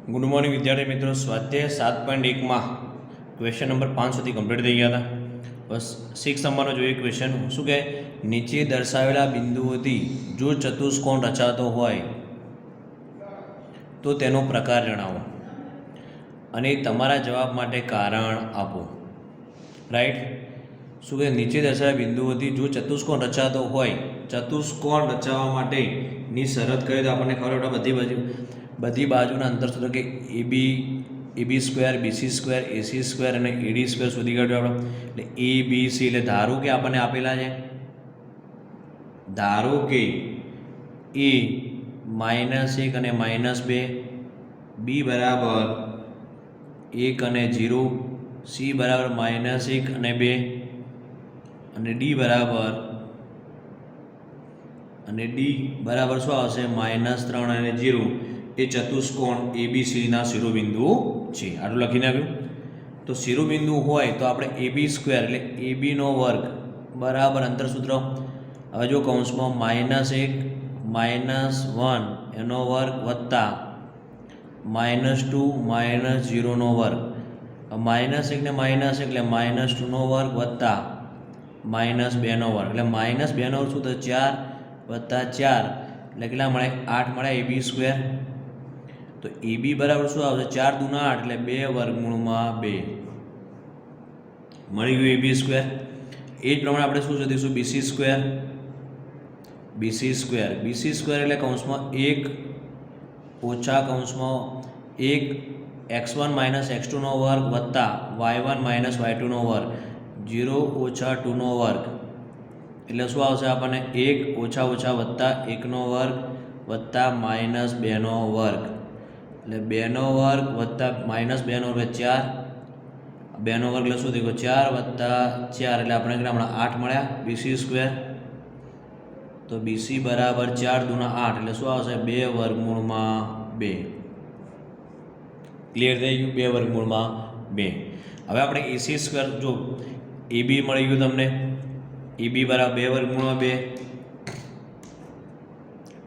Good morning વિદ્યાર્થી મિત્રો. સ્વાધ્યાય 7.1માં ક્વેશ્ચન નંબર 5 સુધી કમ્પ્લીટ થઈ ગયા હતા. બસ 6 નંબરનો જોઈએ ક્વેશ્ચન. શું કહે, નીચે દર્શાવેલા બિંદુઓથી જો ચતુષ્કોણ રચાતો હોય તો તેનો પ્રકાર જણાવો અને તમારા જવાબ માટે કારણ આપો. રાઈટ. શું કહે, નીચે દર્શાવેલા બિંદુઓથી જો ચતુષ્કોણ રચાતો હોય, ચતુષ્કોણ રચાવવા માટેની શરત કહે તો આપણને ખબર બધી બાજુના અંતર સૂત્ર કે AB square, BC square, AC square અને એડી સ્ક્વેર શોધી કાઢ્યો આપણે. એટલે એ બી સી, એટલે ધારો કે આપણને આપેલા છે, ધારો કે એ -1 અને -2, બી બરાબર 1 અને 0, સી બરાબર -1 અને 2 અને ડી બરાબર શું આવશે, -3 અને 0. એ ચતુષ્કોણ એબીસીના શિરોબિંદુઓ છે. આટલું લખીને આવ્યું. તો શિરોબિંદુ હોય તો આપણે એબી સ્ક્વેર એટલે એબીનો વર્ગ બરાબર અંતર સૂત્ર. હવે જો કૌંસમાં -1 -1 એનો વર્ગ વત્તા -2 -0 વર્ગ. -1 ને -1 એટલે -2 નો વર્ગ વત્તા -2 નો વર્ગ. એટલે -2 નો વર્ગ શું થશે, 4 વત્તા 4 એટલે કેટલા મળે, 8 મળ્યા એબી સ્ક્વેર. તો એબી બરાબર શું આવશે, 4 દૂના 8 એટલે 2 વર્ગમૂળમાં 2 મળી ગયું એબી સ્ક્વેર. એ જ પ્રમાણે આપણે શું શોધીશું, બીસી સ્ક્વેર એટલે કૌંસમાં 1 ઓછા કૌંસમાં 1 x1 - x2 નો વર્ગ વત્તા y1 - y2 નો વર્ગ, 0 ઓછા 2 નો વર્ગ એટલે શું આવશે આપણને, 1 ઓછા ઓછા વત્તા 1 નો વર્ગ વત્તા -2 નો વર્ગ. એટલે 2 નો વર્ગ વત્તા -2 નો વર્ગ 4, 2 નો વર્ગ એટલે શું થઈ ગયો, 4 વત્તા 4 એટલે આપણે કેટલા મળ્યા, 8 મળ્યા બીસી સ્ક્વેર. તો બીસી બરાબર 4 દૂના 8 એટલે શું આવશે, 2 વર્ગમૂળમાં 2. ક્લિયર થઈ ગયું, 2 વર્ગમૂળમાં 2. હવે આપણે એસી સ્ક્વેર, જો એબી મળી ગયું તમને, એબી બરાબર 2 વર્ગમૂળમાં 2,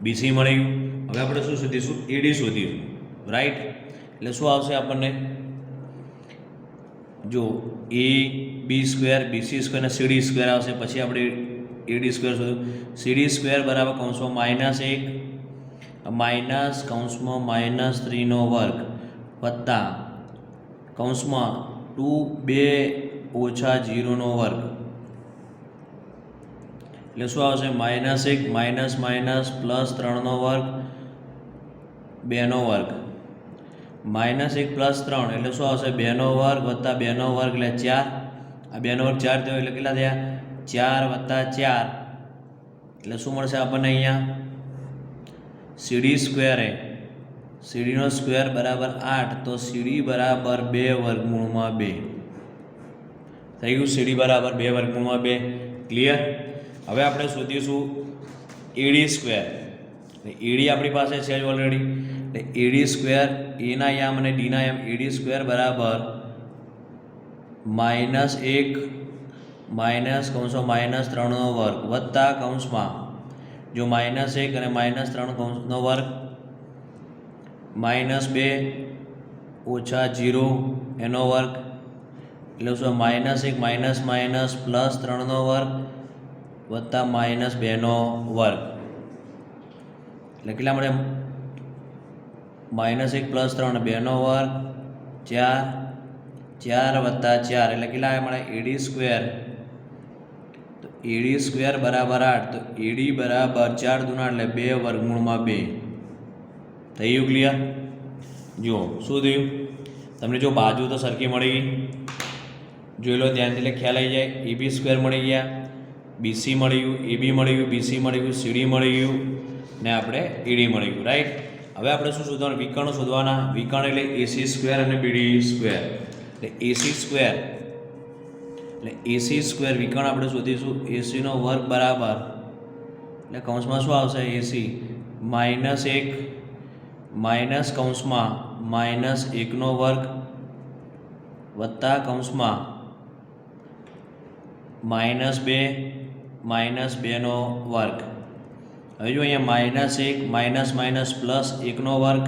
બીસી મળી ગયું. હવે આપણે શું શોધીશું, એડી શોધીશું. રાઈટ. એટલે શું આવશે આપણને, જો એ બી સ્ક્વેર, બીસી સ્ક્વેર અને સીડી સ્ક્વેર આવશે. પછી આપણે એડી સ્ક્વેર શોધ્યું. સીડી સ્ક્વેર બરાબર કૌંસમાં -1 કૌંસમાં -3 નો વર્ગ વત્તા કૌંસમાં 2 ઓછા 0 નો વર્ગ એટલે શું આવશે, -1 +3 નો વર્ગ 2 નો વર્ગ. -1 + 3 એટલે શું આવશે, 2 નો વર્ગ વત્તા 2 નો વર્ગ એટલે 4. આ 2 નો વર્ગ 4 થયો એટલે કેટલા થયા, 4 વત્તા 4 એટલે શું મળશે આપણને અહીંયા, સીડી સ્ક્વેર સીડીનો સ્ક્વેર બરાબર 8, તો સીડી બરાબર 2 વર્ગમૂળમાં 2 થઈ ગયું. સીડી બરાબર 2 વર્ગમૂળમાં 2. ક્લિયર. હવે આપણે શોધીશું એડી સ્ક્વેર. એડી આપણી પાસે છે જ ઓલરેડી. એટલે એડી સ્ક્વેર, એના યામ અને ડીના યામ, એડી સ્ક્વેર બરાબર -1 કૌંસમાં -3 નો વર્ગ વત્તા કૌંસમાં જો -1 અને -3 કૌંસનો વર્ગ -2 ઓછા 0 એનો વર્ગ એટલે શું, -1 +3 નો વર્ગ વત્તા -2 નો વર્ગ એટલે કેટલા મળે, -1 + 3 2 નો વર્ગ 4, 4 વત્તા 4 એટલે કેટલા મળે, એડી સ્ક્વેર. તો એડી સ્ક્વેર બરાબર 8, તો એડી બરાબર 4 દૂના એટલે 2 વર્ગમૂળમાં 2 થઈ ગયું. ક્લિયર. જુઓ શું થયું તમને, જો બાજુ તો સરખી મળી ગઈ, જોઈ લો ધ્યાનથી એટલે ખ્યાલ આવી જાય. એબી સ્ક્વેર મળી ગયા, બીસી મળી ગયું, એબી મળી ગયું, બીસી મળી ગયું, સીડી મળી ગયું ને આપણે એડી મળી ગયું. રાઈટ. હવે આપણે શું શોધવાનું, વિકર્ણ શોધવાના. વિકર્ણ એટલે એસી સ્ક્વેર અને બીડી સ્ક્વેર. એટલે એસી સ્ક્વેર વિકર્ણ આપણે શોધીશું. એસીનો વર્ગ બરાબર એટલે કૌંસમાં શું આવશે, એસી -1 કૌંસમાં -1 નો વર્ગ વત્તા કૌંસમાં -2 નો વર્ગ. હવે જો અહીંયા -1 +1 નો વર્ગ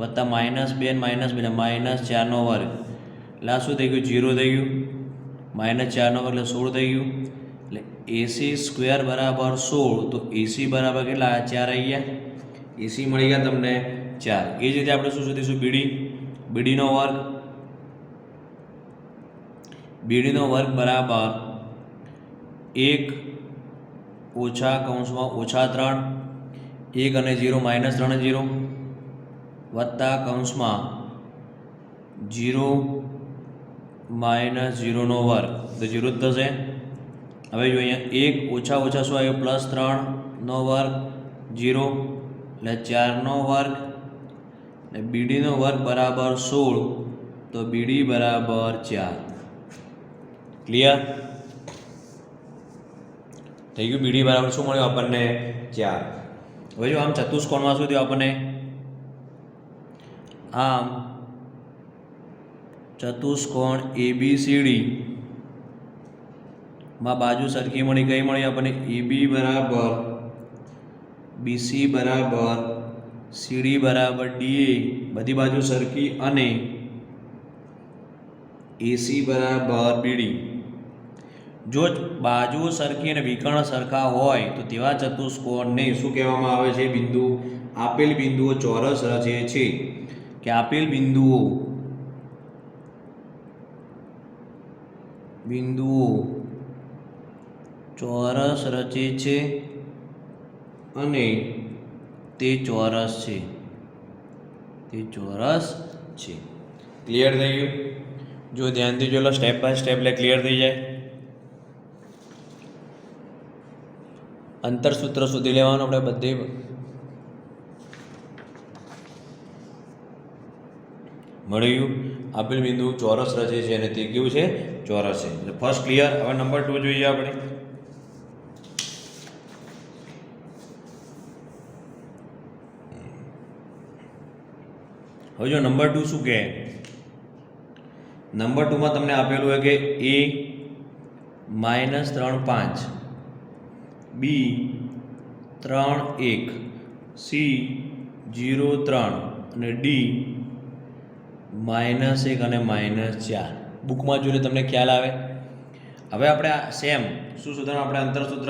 વત્તા -2 ને -2 -4નો વર્ગ એટલે આ શું થઈ ગયું 0 થઈ ગયું -4નો વર્ગ એટલે 16 થઈ ગયું એટલે AC² બરાબર 16 તો AC બરાબર કેટલા 4 આવી ગયા AC મળી ગયા તમને 4 એ જ રીતે આપણે શું શોધીશું BD નો વર્ગ બરાબર 1 ઓછા કૌંસમાં -3 1 અને 0 -3 0 વત્તા કૌંસમાં 0 -0નો વર્ગ તો 0 જ થશે હવે જો અહીંયા 1 ઓછા શું આવ્યું +3નો વર્ગ 0 એટલે 4નો વર્ગ અને BD નો વર્ગ બરાબર 16 તો BD બરાબર 4 ક્લિયર થઈ ગયું BD બરાબર શું મળ્યું આપણને 4 હવે જો આમ ચતુષ્કોણમાં શું થયું આપણને આમ ચતુષ્કોણ ABCD માં બાજુ સરખી મળી કઈ મળી આપણને AB બરાબર BC બરાબર CD બરાબર DA બધી બાજુ સરખી અને AC બરાબર BD જો બાજુ સરખી અને વિકર્ણ સરખા હોય તો તેવા ચતુષ્કોણને શું કહેવામાં આવે છે આપેલ બિંદુઓ ચોરસ રચે છે કે આપેલ બિંદુઓ ચોરસ રચે છે અને તે ચોરસ છે ક્લિયર થઈ ગયું જો ધ્યાનથી જોઈ લો સ્ટેપ બાય સ્ટેપ એટલે ક્લિયર થઈ જાય અંતર સૂત્ર શોધી લેવાનું આપણે બધે મળી ગયું આપેલ બિંદુ ચોરસ રચે છે અને તે કેવું છે ચોરસ છે એટલે ફર્સ્ટ ક્લિયર હવે નંબર 2 જોઈએ આપણે હવે જો નંબર 2 શું કહે નંબર 2 માં તમને આપેલું હોય કે A -3 5 B 3 1 C 0 3 અને D -1 અને -4 બુકમાં જોઈને તમને ખ્યાલ આવે હવે આપણે આ સેમ શું શોધવાનું આપણે અંતર સૂત્ર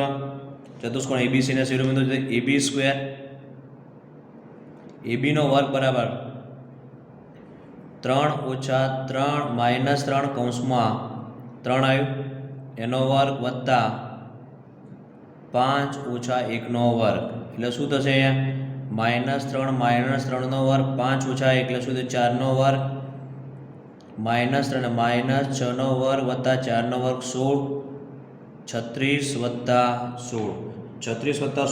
ચતુષ્કોણ ABC ના શિરોબિંદુ AB² AB નો વર્ગ બરાબર 3 ઓછા 3 -3 કૌંસમાં 3 આવ્યું એનો વર્ગ વત્તા 5 ઓછા 1નો વર્ગ એટલે શું થશે અહીંયા -3 નો વર્ગ 5 ઓછા 1 એટલે શું થશે 4નો વર્ગ -3 -6નો વર્ગ વત્તા 4નો વર્ગ 16 36 વત્તા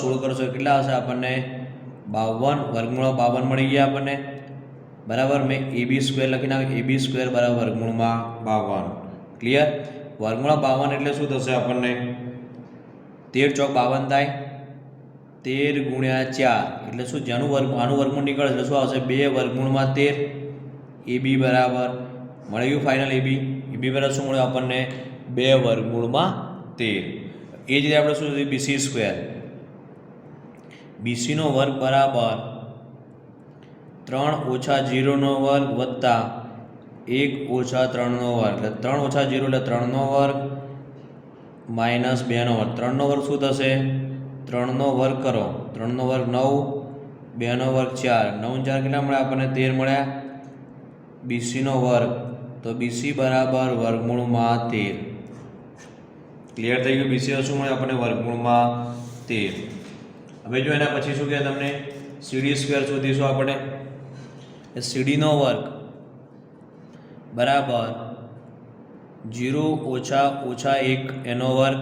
16 કરશો કેટલા હશે આપણને 52 વર્ગમૂળ 52 મળી ગયા આપણને બરાબર મેં AB² લખી નાખ્યું AB² બરાબર વર્ગમૂળમાં 52 ક્લિયર વર્ગમૂળ 52 એટલે શું થશે આપણને 13 ચોક 52 થાય 13 ગુણ્યા 4 એટલે શું જેનું આનું વર્ગમૂળ નીકળે એટલે શું આવશે 2 વર્ગમૂળમાં 13 AB બરાબર મળી ગયું ફાઇનલ AB બરાબર શું મળ્યું આપણને 2 વર્ગમૂળમાં 13 એ જ રીતે આપણે શું BC² BC નો વર્ગ બરાબર 3 ઓછા 0નો વર્ગ વત્તા 1 ઓછા 3નો વર્ગ એટલે 3 ઓછા 0 એટલે 3નો વર્ગ -2નો વર્ગ 3નો વર્ગ શું થશે 3નો વર્ગ કરો 3નો વર્ગ 9 2નો વર્ગ 4 9 4 કેટલા મળ્યા આપણને 13 મળ્યા BC નો વર્ગ તો BC બરાબર વર્ગમૂળમાં 13 ક્લિયર થઈ ગયું BC શું મળે આપણને વર્ગમૂળમાં 13 હવે જો એના પછી શું કહે તમને CD² શોધીશું આપણે CD નો વર્ગ બરાબર 0 ઓછા 1 એનો વર્ગ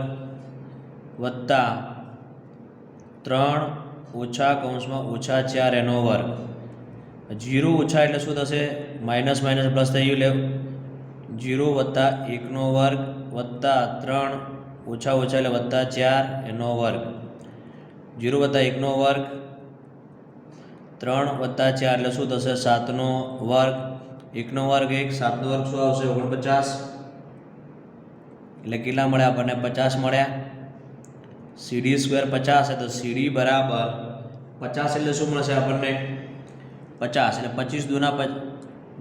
વત્તા 3 ઓછા કૌંસમાં -4 એનો વર્ગ 0 ઓછા એટલે શું થશે માઇનસ પ્લસ થઈ ગયું એટલે 0 વત્તા 1નો વર્ગ વત્તા 3 ઓછા એટલે વત્તા 4 એનો વર્ગ 0 વત્તા 1નો વર્ગ 3 વત્તા 4 એટલે શું થશે 7નો વર્ગ 1નો વર્ગ 1 7નો વર્ગ શું આવશે 49 એટલે કેટલા મળ્યા આપણને 50 મળ્યા CD² 50 है तो CD बराबर 50 એટલે શું મળશે આપણને 50 એટલે 25 દૂના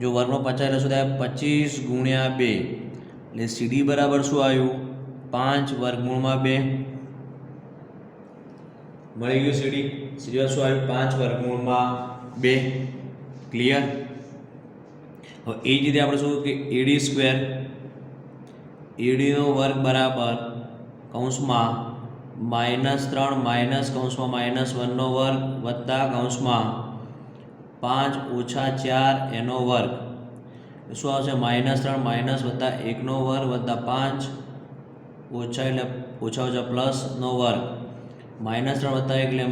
જો વર્ગનો 50 એટલે શું થાય 25 ગુણ્યા 2 એટલે સીડી બરાબર શું આવ્યું 5 વર્ગમૂળમાં 2 મળી ગયું સીડી શું આવ્યું 5 વર્ગમૂળમાં 2 ક્લિયર। હવે એ જ રીતે આપણે શું કે એડી સ્ક્વેર એડીનો વર્ગ બરાબર કૌંસમાં -3 માઇનસ કૌંસમાં -1નો વર્ગ વત્તા કૌંસમાં 5 ઓછા 4 એનો વર્ગ શું આવશે -3 માઇનસ વત્તા 1નો વર્ગ વત્તા 5 ઓછા એટલે ઓછા પ્લસનો વર્ગ -3 વત્તા 1 એટલે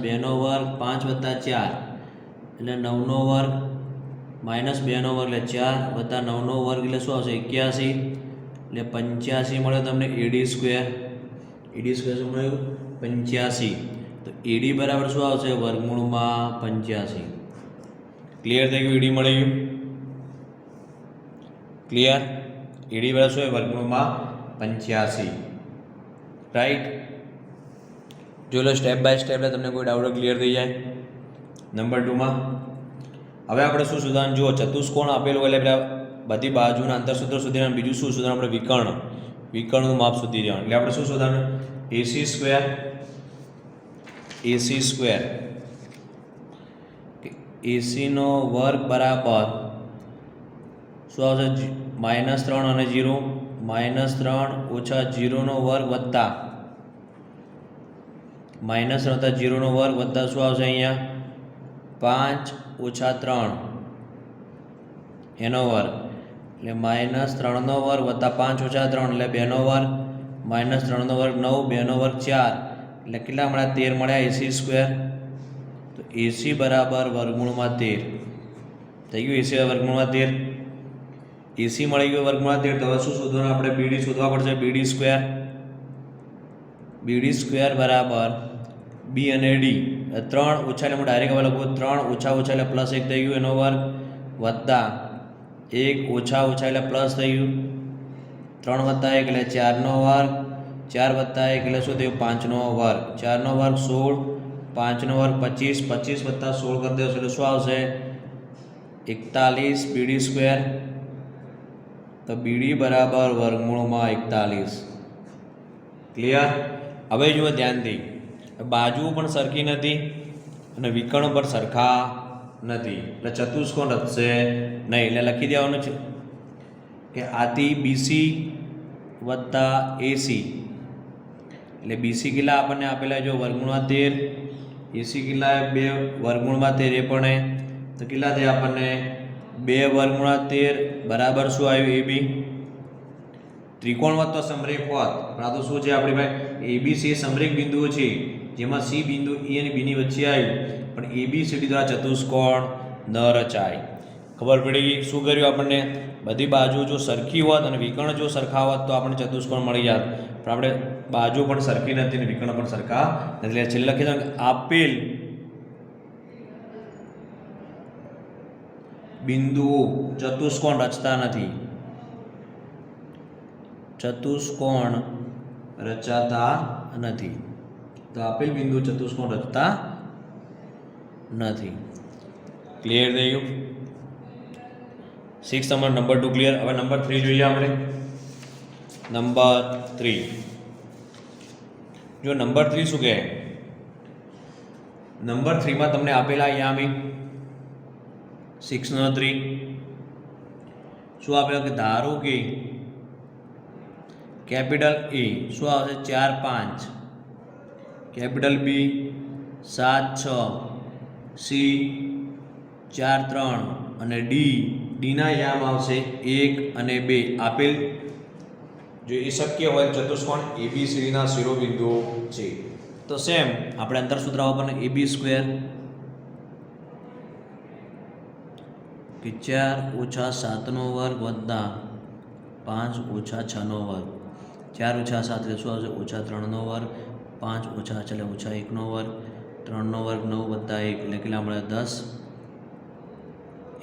-2નો વર્ગ 5 વત્તા 4 એટલે 9નો વર્ગ -2નો વર્ગ એટલે 4 વત્તા 9નો વર્ગ એટલે શું આવશે 81 એટલે 85 મળ્યો તમને એડી સ્ક્વેર શું મળ્યું 85 તો એડી બરાબર શું આવશે વર્ગમૂળમાં 85 ક્લિયર થઈ ગયું એડી મળી ગયું ક્લિયર એડી બરાબર શું વર્ગમૂળમાં 85 રાઈટ। જો લો સ્ટેપ બાય સ્ટેપ તમને કોઈ ડાઉટ ક્લિયર થઈ જાય। નંબર 2 માં હવે આપણે શું શોધવાનું જુઓ ચતુષ્કોણ આપેલું એટલે પેલા બધી બાજુના અંતરસૂત્ર શોધીને બીજું શું શોધવાનું આપણે વિકર્ણનું માપ શોધી જવાનું એટલે આપણે શું શોધવાનું એસી સ્ક્વેર એસીનો વર્ગ બરાબર શું આવશે -3 અને 0 -3 ઓછા 0નો વર્ગ વત્તા -3 વત્તા 0નો વર્ગ વત્તા શું આવશે અહીંયા 5 ઓછા 3 એનો વર્ગ એટલે -3નો વર્ગ વત્તા 5 ઓછા 3 એટલે 2નો વર્ગ -3નો વર્ગ 9 2નો વર્ગ 4 એટલે કેટલા મળ્યા 13 મળ્યા એસી સ્ક્વેર તો એસી બરાબર વર્ગમૂળમાં 13 થઈ ગયું એસી વર્ગમૂળમાં 13 એસી મળી ગયું વર્ગમૂળમાં 13 તો હવે શું શોધવાનું આપણે બીડી શોધવા પડશે બીડી સ્ક્વેર બરાબર બી અને ડી 3 ઓછા એટલે હું ડાયરેક્ટ હવે લખું 3 ઓછા એટલે +1 થઈ ગયું એનો વર્ગ વત્તા 1 ઓછા એટલે પ્લસ થઈ ગયું 3 વત્તા 1 એટલે 4નો વર્ગ 4 વત્તા 1 એટલે શું થયું 5નો વર્ગ 4નો વર્ગ 16 5નો વર્ગ 25 25 વત્તા 16 કરી દેશો એટલે શું આવશે 41 બીડી સ્ક્વેર તો બીડી બરાબર વર્ગમૂળમાં 41 ક્લિયર। હવે જુઓ ધ્યાનથી બાજુ પણ સરખી નથી અને વિકર્ણ પણ સરખા નથી એટલે ચતુષ્કોણ રચશે નહીં એટલે લખી દેવાનું છે કે આથી બીસી વત્તા એસી એટલે બીસી કેટલા આપણને આપેલા જો વર્ગમૂળમાં 13 એસી કેટલા 2 વર્ગમૂળમાં 13 એ પણ તો કેટલા થયા આપણને 2 વર્ગમૂળમાં 13 બરાબર શું આવ્યું એબી ત્રિકોણ વત્તા સમરેખ હોત પણ આ તો શું છે આપણી પાસે એબીસી સમરેખ બિંદુઓ છે જેમાં સી બિંદુ એ અને બીની વચ્ચે આવ્યું પણ એબીસીડી દ્વારા ચતુષ્કોણ ન રચાય ખબર પડી ગઈ શું કર્યું આપણને બધી બાજુ જો સરખી હોત અને વિકર્ણ જો સરખા હોત તો આપણને ચતુષ્કોણ મળી જાત પણ આપણે બાજુ પણ સરખી નથી અને વિકર્ણ પણ સરખા નથી એટલે છેલ્લે લખી દો આપેલ બિંદુઓ ચતુષ્કોણ રચતા નથી ચતુષ્કોણ રચાતા નથી તો આપેલ બિંદુ ચતુષ્કોણ રચતા નથી ક્લિયર થઈ ગયું 6 નંબર 2 ક્લિયર। હવે નંબર 3 જોઈએ આપણે નંબર 3 જો નંબર 3 શું કહે નંબર 3 માં તમને આપેલા અહીંયા અમે 6 નો 3 શું આપેલું કે ધારો કે કેપિટલ એ શું આવશે 4 5 કેપિટલ બી 7 6 સી 4 3 અને ડીના યામ આવશે 1 અને 2 આપેલ જો એ શક્ય હોય ચતુષ્કોણ એબીસીડીના શિરોબિંદુઓ છે તો સેમ આપણે અંતરસૂત્ર આપણને એબી સ્ક્વેર કે 4 ઓછા 7નો વર્ગ વત્તા 5 ઓછા 6નો વર્ગ 4 ઓછા 7 એટલે શું આવશે ઓછા 3નો વર્ગ 5 ઓછા 6 એટલે ઓછા 1નો વર્ગ 3નો વર્ગ 9 વત્તા 1 એટલે કેટલા મળે 10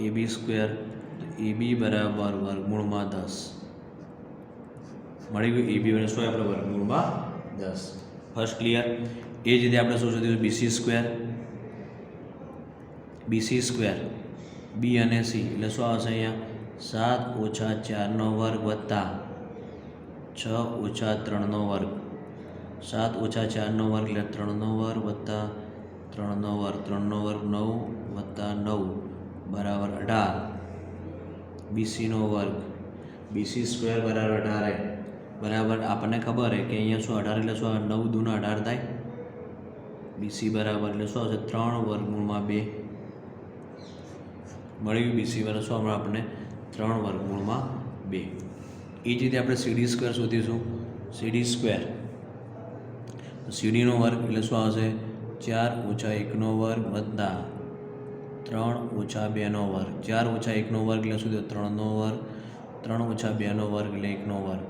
એબી સ્ક્વેર એબી બરાબર વર્ગમૂળમાં 10 મળી ગયું એબી બરાબર શું આપણે વર્ગમૂળમાં 10 ફર્સ્ટ ક્લિયર। એ જ રીતે આપણે શું શોધ્યું બીસી BC સ્ક્વેર, બી અને સી એટલે શું આવશે અહીંયા 7 ઓછા 4નો વર્ગ વત્તા 6 ઓછા 3નો વર્ગ. 7 ઓછા 4નો વર્ગ એટલે 3નો વર્ગ વત્તા 3નો વર્ગ. 3નો વર્ગ 9 વત્તા 9 બરાબર 18. BCનો વર્ગ, BC સ્ક્વેર બરાબર 18 બરાબર આપણને ખબર છે કે અહીંયા શું 18 એટલે શું 9 દૂના 18 થાય. BC બરાબર એટલે શું આવશે 3 વર્ગમૂળમાં 2 મળી ગયું. BC બરાબર શું હમણાં આપણને 3 વર્ગમૂળમાં 2. એ જ રીતે આપણે CD સ્ક્વેર શોધીશું. CD સ્ક્વેર CDનો વર્ગ એટલે શું આવશે 4 ઓછા 1નો વર્ગ વત્તા 3 ઓછા 2નો વર્ગ. 4 ઓછા 1નો વર્ગ એટલે શું થયું 3નો વર્ગ. 3 ઓછા 2નો વર્ગ એટલે 1નો વર્ગ.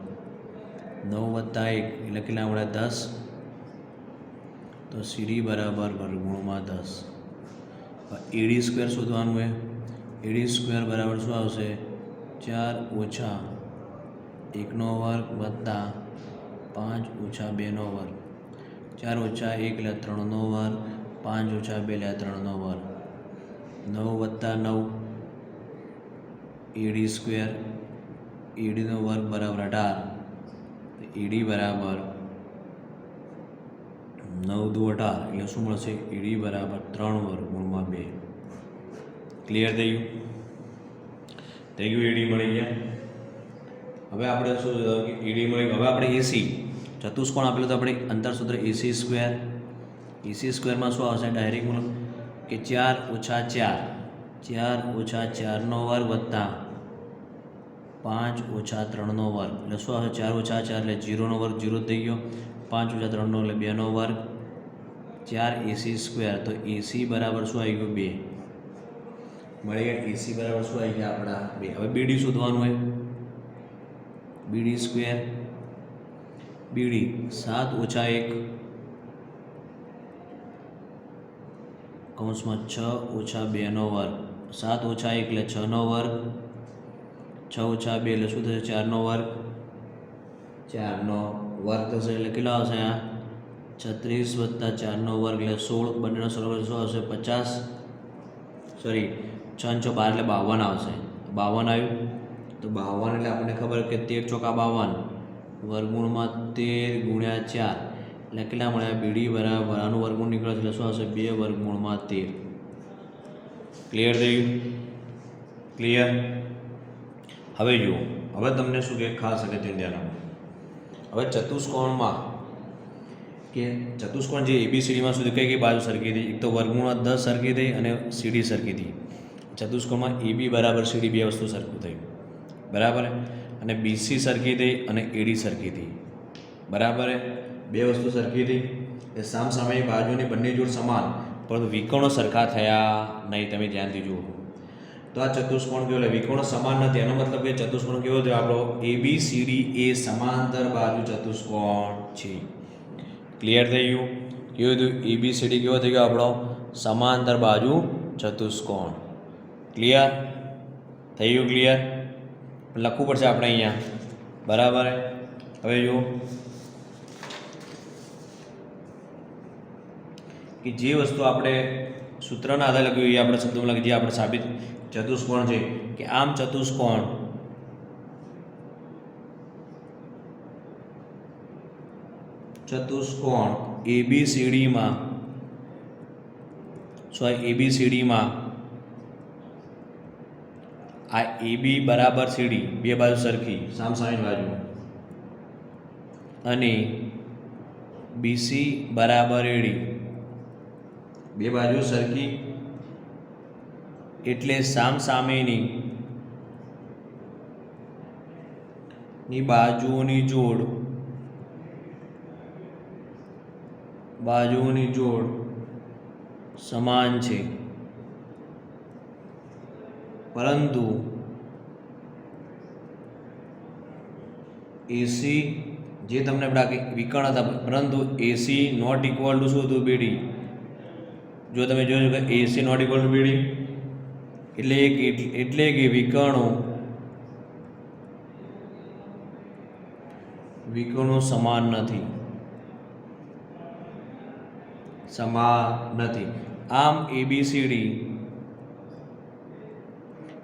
9 વત્તા 1 એટલે કેટલા મળે 10. તો CD બરાબર વર્ગમૂળમાં 10. AD સ્ક્વેર શોધવાનું છે. AD સ્ક્વેર બરાબર શું આવશે 4 ઓછા 1નો વર્ગ વત્તા 5 ઓછા 2નો વર્ગ. 4 ઓછા 1 એટલે 3નો વર્ગ. 5 ઓછા 2 એટલે 3નો વર્ગ. 9 વત્તા 9 AD સ્ક્વેર. ADનો વર્ગ બરાબર 18. AD બરાબર 9 દુ 18 એટલે શું મળશે AD બરાબર 3 વર્ગમૂળમાં 2. ક્લિયર થઈ ગયું? AD મળી ગયા. હવે આપણે શું AD મળી ગયું. હવે આપણે AC ચતુષ્કોણ આપેલું તો આપણે અંતરસૂત્ર AC સ્ક્વેર. AC સ્ક્વેરમાં શું આવશે ડાયરેક્ટ મૂળ કે 4 ઓછા 4 ઓછા 4નો વર્ગ વત્તા 5 ઓછા 3નો વર્ગ એટલે શું આવશે 4 ઓછા 4 એટલે 0નો વર્ગ 0 થઈ ગયો. 5 ઓછા 3નો એટલે 2નો વર્ગ. 4 AC સ્ક્વેર. તો AC બરાબર શું આવી ગયું 2 મળી ગયા. AC બરાબર શું આવી ગયા આપણા 2. હવે BD શોધવાનું હોય. BD square. BD 7 ઓછા 1 કૌંસમાં 6 ઓછા 2નો વર્ગ. 7 ઓછા 1 એટલે 6નો વર્ગ. 6 ઓછા 2 એટલે શું થશે 4નો વર્ગ. 4નો વર્ગ થશે એટલે કેટલા આવશે આ 36 વત્તા 4નો વર્ગ એટલે 16. બંનેનો સરવાળો શું આવશે 50. સોરી 6 × 12 એટલે 52 આવશે. 52 આવ્યું. તો 52 એટલે આપણને ખબર કે 13 ચોકા 52 વર્ગમૂળમાં 13 ગુણ્યા 4 એટલે કેટલા મળ્યા BD બરાબર આનું વર્ગમૂળ નીકળે એટલે શું આવશે 2 વર્ગમૂળમાં 13. ક્લિયર થઈ ગયું? ક્લિયર? હવે જુઓ. હવે તમને શું કે ખાસ અગત્યનું ધ્યાન આપો. હવે ચતુષ્કોણમાં કે ચતુષ્કોણ જે ABCDમાં સુધી કઈ બાજુ સરખી થઈ? એક તો વર્ગમૂળમાં 10 સરખી થઈ અને CD સરખી થઈ. ચતુષ્કોણમાં AB બરાબર CD બે વસ્તુ સરખું થયું બરાબર. અને BC સરખી થઈ અને AD સરખી થઈ બરાબર. બે વસ્તુ સરખી થઈ એ સામસામેની બાજુની બંને જોડ સમાન પરંતુ વિકર્ણો સરખા થયા નહીં. તમે ધ્યાનથી જુઓ. તો આ ચતુષ્કોણ કેવો વિકર્ણો સમાન નથી. એનો મતલબ કે ચતુષ્કોણ કેવો થયો આપણો ABCD એ સમાંતર બાજુ ચતુષ્કોણ છે. ક્લિયર થઈ ગયું? કેવું થયું? ABCD કેવો થઈ ગયો આપણો સમાંતર બાજુ ચતુષ્કોણ. ક્લિયર થઈ ગયું? ક્લિયર લખવું પડશે આપણે અહીંયા બરાબર. હવે જુઓ કે જે વસ્તુ આપણે સૂત્રના આધારે લખ્યું એ આપણે શબ્દોમાં લખી જે આપણે સાબિત ચતુષ્કોણ છે કે આમ ચતુષ્કોણ ABCDમાં ABCDમાં આ AB બરાબર CD બે બાજુ સરખી સામસામેની બાજુ અને BC બરાબર AD બે બાજુ સરખી એટલે સામસામેની બાજુઓની જોડ સમાન છે પરંતુ AC જે તમને વિકર્ણ હતા પરંતુ AC નોટ ઇક્વલ ટુ શું હતું BD. જો તમે જોજો કે AC not equal to BD એટલે કે વિકર્ણો સમાન નથી. આમ ABCD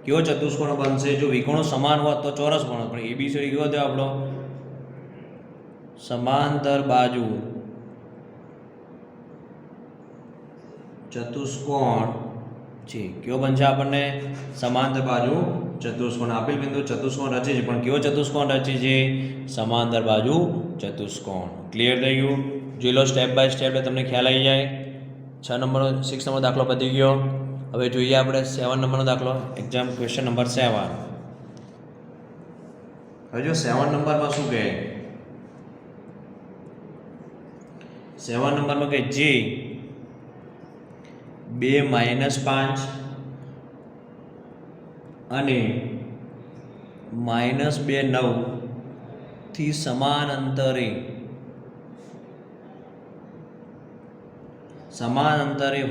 કેવો ચતુષ્કોણ બનશે? જો વિકોણો સમાન હોત તો ચોરસ બનો, પણ એબીસીડી કેવો થયો આપણો? સમાંતર બાજુ ચતુષ્કોણ છે. કેવો બનશે આપણને? સમાંતર બાજુ ચતુષ્કોણ. આપેલ બિંદુ ચતુષ્કોણ રચે છે, પણ કેવો ચતુષ્કોણ રચે છે? સમાંતર બાજુ ચતુષ્કોણ. ક્લિયર થઈ ગયું? જોઈ લો સ્ટેપ બાય સ્ટેપ, એટલે તમને ખ્યાલ આવી જાય. 6 નંબરનો દાખલો પતી ગયો. હવે જોઈએ આપણે 7 નંબરનો દાખલો. Exam question number 7. હવે જો 7 નંબરમાં શું કહે? 7 નંબરમાં કહે જે 2 - 5 અને -2 9 થી સમાન અંતરે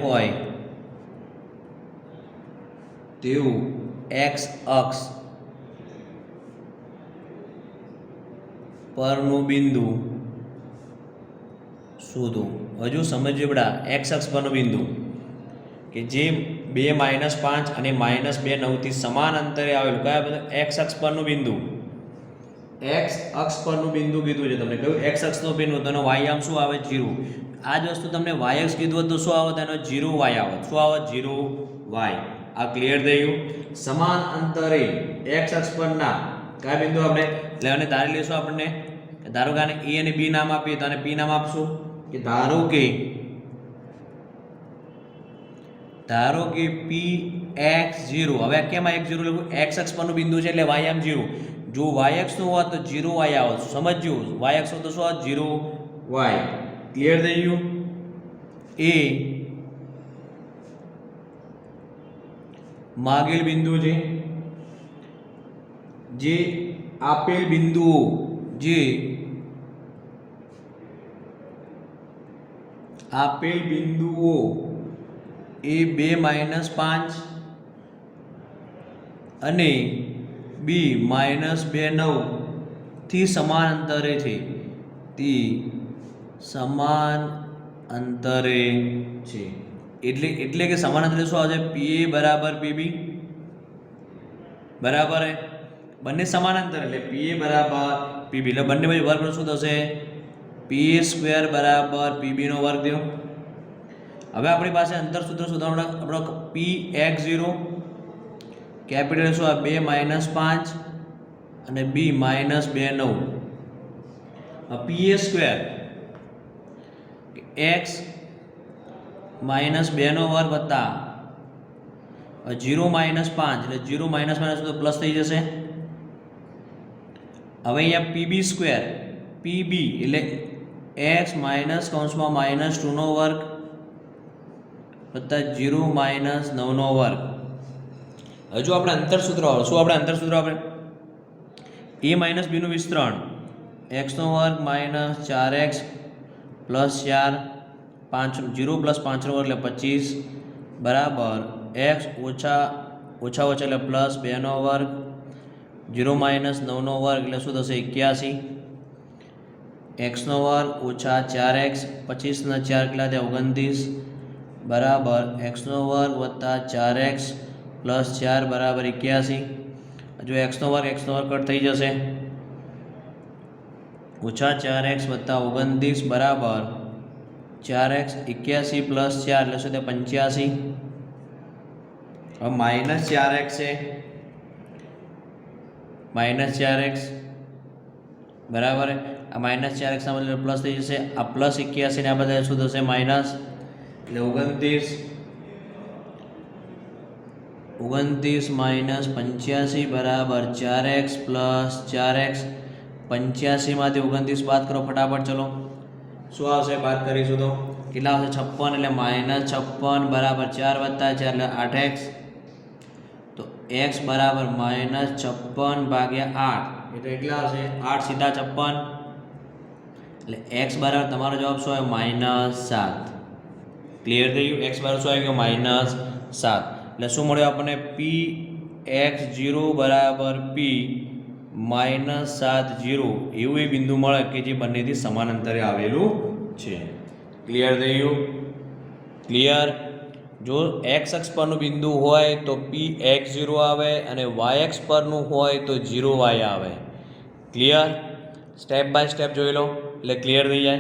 હોય તેવું x અક્ષ પરનું બિંદુ શોધો. હજુ સમજજો બેટા, x અક્ષ પરનું બિંદુ કે જે 2 - 5 અને -2 9 થી સમાન અંતરે આવેલું. કયા બધા? x અક્ષ પરનું બિંદુ. x અક્ષ પરનું બિંદુ કીધું છે તમને. કયું? x અક્ષનું બિંદુ. તો એનો y આમ શું આવે? 0. આ જ વસ્તુ તમને y અક્ષ કીધું હોત તો શું આવત? એનો 0y આવત. શું આવત? 0y. આ ક્લિયર થઈ ગયું? સમાન અંતરે x અક્ષ પરના કયા બિંદુ આપણે લેવાને ધારી લઈશું. આપણને ધારો કે આને a અને b નામ આપીએ તો આને p નામ આપશું. કે ધારો કે px0. હવે કેમ આ x0 લખું? x અક્ષ પરનું બિંદુ છે એટલે y આમ 0. જો y અક્ષનું હોત તો 0y આવત. સમજજો, y અક્ષ તો શું આવત? 0y. ક્લિયર થઈ ગયું? એ માગેલ બિંદુ છે, જે આપેલ બિંદુઓ એ 2 - 5 અને b -2 9 થી સમાન અંતરે છે. એટલે કે સમાન અંતરે શું આવશે? pa = pb બરાબર હે. બંને સમાન અંતર એટલે pa = pb. એટલે બંને વચ્ચે વર્ગ શું થશે? pa² = pb નો વર્ગ થયો. હવે આપણી પાસે અંતર સૂત્ર શોધવાનું. આપણો px0 કેપિટલ શું આ? 2 - 5 અને b -2 9. pa² x -2 નો વર્ગ વત્તા 0 - 5 એટલે 0 - તો પ્લસ થઈ જશે. હવે અહીંયા pb² pb એટલે x -2 નો વર્ગ વત્તા 0 - 9 નો વર્ગ. હજુ આપણે અંતર સૂત્ર શું? આપણે અંતર સૂત્ર આપણે a - b નું વિસ્તરણ x નો વર્ગ -4x + 4 5 0 + 5 નો વર્ગ એટલે 25 બરાબર x ઓછા એટલે +2 નો વર્ગ 0 - 9 નો વર્ગ એટલે શું થશે? 81. x નો વર્ગ ઓછા 4x 25 ના 4 કેટલા થયા? 29 બરાબર x નો વર્ગ વત્તા 4x + 4 બરાબર 81. જો x નો વર્ગ કટ થઈ જશે. ઓછા 4x વત્તા 29 બરાબર 4x 81 + 4 એટલે શું થાય? 85. હવે -4x છે, -4x બરાબર. આ -4x ના બદલે પ્લસ થઈ જશે. આ +81 ને આ બધા શું થશે? માઇનસ એટલે 29 -85 બરાબર 4x + 4x. 85 માંથી 29 બાદ કરો ફટાફટ. ચલો શું આવશે? બાદ કરીશું તો કેટલા આવશે? 56 એટલે -56 બરાબર 4 વત્તા 4 એટલે 8x. તો x બરાબર -56 ભાગ્યા 8 એટલે કેટલા હશે? 8 સીધા 56 એટલે x બરાબર તમારો જવાબ શું આવ્યો? -7. ક્લિયર થઈ ગયું? x બરાબર શું આવી ગયો? -7. એટલે શું મળ્યું આપણને? px0 બરાબર p -7 એવું એ બિંદુ મળે કે જે બંનેથી સમાન અંતરે આવેલું છે. ક્લિયર થઈ ગયું? ક્લિયર? જો એક્સ અક્ષ પરનું બિંદુ હોય તો પી એક્સ 0 આવે અને વાય અક્ષ પરનું હોય તો 0 વાય આવે. ક્લિયર? સ્ટેપ બાય સ્ટેપ જોઈ લો એટલે ક્લિયર થઈ જાય.